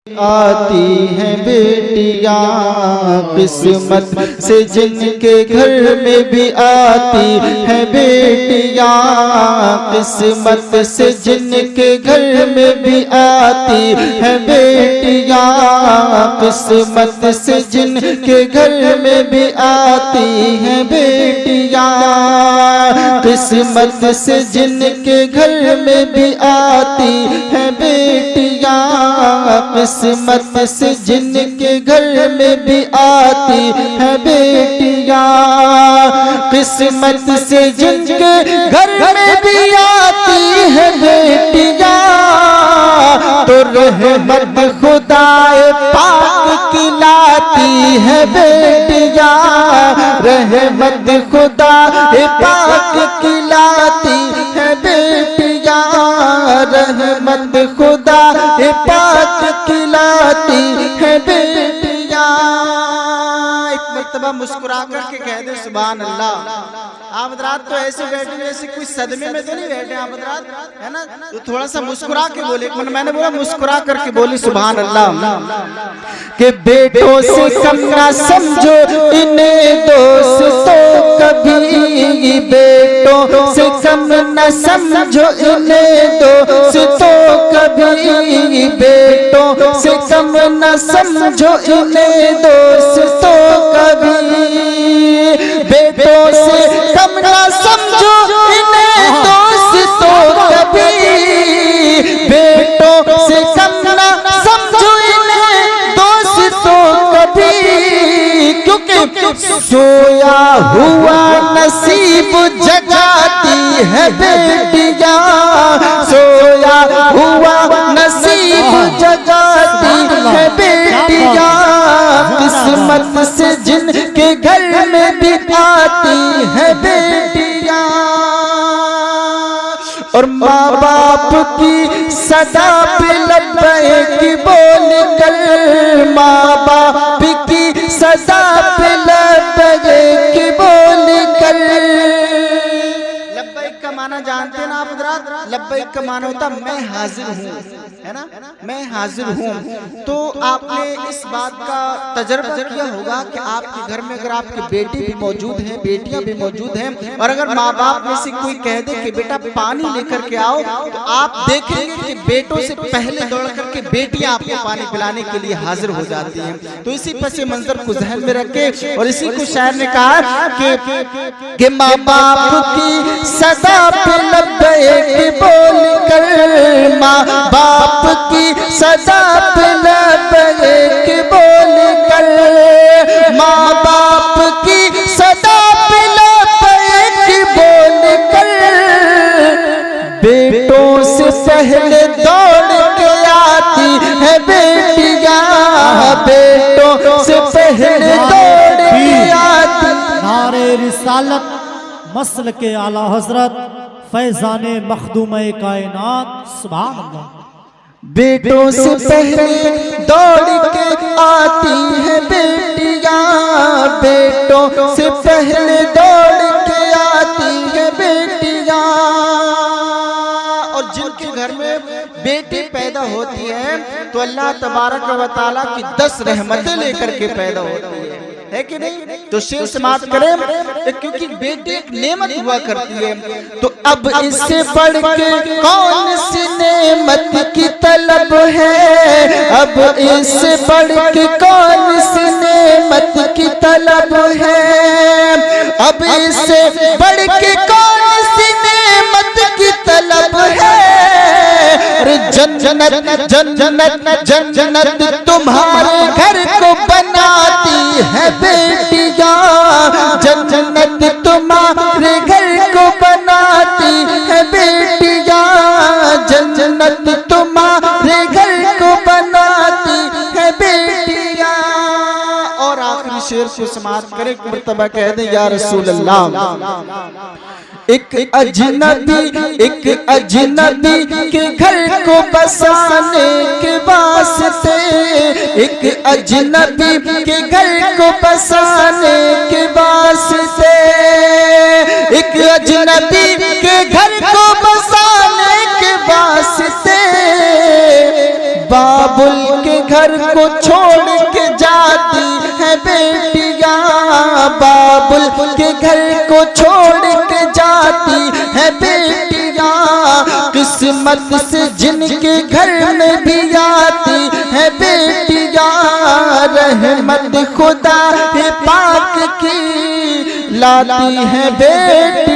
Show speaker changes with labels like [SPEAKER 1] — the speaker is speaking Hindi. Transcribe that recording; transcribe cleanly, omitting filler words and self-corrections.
[SPEAKER 1] आती हैं बेटियां, किस्मत से जिनके घर में भी आती हैं बेटियां, किस्मत से जिनके घर में भी आती हैं बेटियां, किस्मत से जिनके घर में भी आती हैं बेटियां, किस्मत से जिनके घर में भी आती हैं बेटियां, किस्मत से जिनके घर में भी आती है बेटियां, किस्मत से जिनके घर में भी आती है बेटियां, तो रहमत खुदाए पाक की लाती है बेटियां, रहमत खुदाए पाक की लाती है बेटियां, रहमत खुदाए पाक खिलाती है बेटियां। एक मर्तबा मुस्कुरा करके कह दे सुभान अल्लाह। आप हज़रात तो ऐसे बैठे जैसे कोई सदमे में तो नहीं बैठे आप हज़रात, है ना? तो थोड़ा सा मुस्कुरा के बोले, मैंने बोला मुस्कुरा करके बोली सुभान अल्लाह। कि बेटों से कम ना समझो इन्हें दोस्तों कभी, बेटों से कम न समझो इन्हें दोस्तों कभी, बेटों से कम न समझो इन्हें दोस्तों कभी, बेटों से कम न समझो इन्हें दोस्तों कभी, बेटों से कम न समझो इन्हें दोस्तों कभी, क्योंकि सोया हुआ नसीब जगाती है बेटियां, सोया हुआ नसीब जगाती है बेटियां, किस्मत से जिनके घर में भी आती है बेटियां। और माँ बाप की सदा पे लब्बैक बोल कर, माँ बाप की सदा पे लब्बैक बोल कर, लब्बैक का माना जानते हैं ना आप हज़रात? लब्बैक का माना होता मैं हाजिर हूँ, है ना? मैं हाजिर हूँ। तो आपने इस बात का तजर्बा किया होगा कि आपके घर में अगर आपकी बेटी भी मौजूद है, बेटियां भी मौजूद हैं, और अगर माँ बाप में से कोई कह दे कि बेटा पानी लेकर के आओ, तो आप देखेंगे कि बेटों से पहले दौड़ करके बेटियां आपको पानी पिलाने के लिए हाजिर हो जाती हैं। तो इसी पस मंजर को ज़हन में रखे और इसी को शायर ने कहा कि माँ बाप की सदा पे लब्बैक बोल कर, माँ बाप की सदा पे लब्बैक बोल कर, माँ बाप की सदा पे लब्बैक बोल कर, बेटों से पहले दौड़ के आती है बेटियां, बेटों से पहले दौड़ के आती।
[SPEAKER 2] नारे रिसालत मसल के आला हजरत फैजाने मखदूम कायनात सुभान अल्लाह।
[SPEAKER 1] बेटों से पहले दौड़ के आती है बेटियां, बेटों से पहले दौड़ के आती है बेटियां। और जिनके घर में बेटी पैदा होती है तो अल्लाह तबारक व तआला की 10 रहमतें लेकर के पैदा होती है कि नहीं? तो शेर समाप्त करें, क्योंकि बेटी एक नेमत हुआ करती है। तो अब इससे बढ़ के कौन सी नेमत की तलब है, अब इससे बढ़ के कौन सी नेमत की तलब है, अब इससे बढ़ के कौन सी नेमत की तलब है। जन्नत जन्नत जन्नत तुम्हारे घर को बनाती है बेटियां, जन्नत तुम्हारे घर को बनाती है बेटियां, जन्नत तुम्हारे घर को बनाती है बेटियां। और आखिरी शेर को समाप्त करें, एक मर्तबा कह दें या रसूल अल्लाह। एक अजनबी के घर को बसाने के वास्ते, एक अजनबी के घर को बसाने के वास्ते, एक अजनबी के घर को बसाने के वास्ते, बाबुल के घर को छोड़ के जाती है बेटियां, बाबुल के घर को छोड़ के जाती है बेटियां, किस्मत से जिनके घर में भी आती है बेटियां, रहमत खुदा पाक की लाती है बेटियां।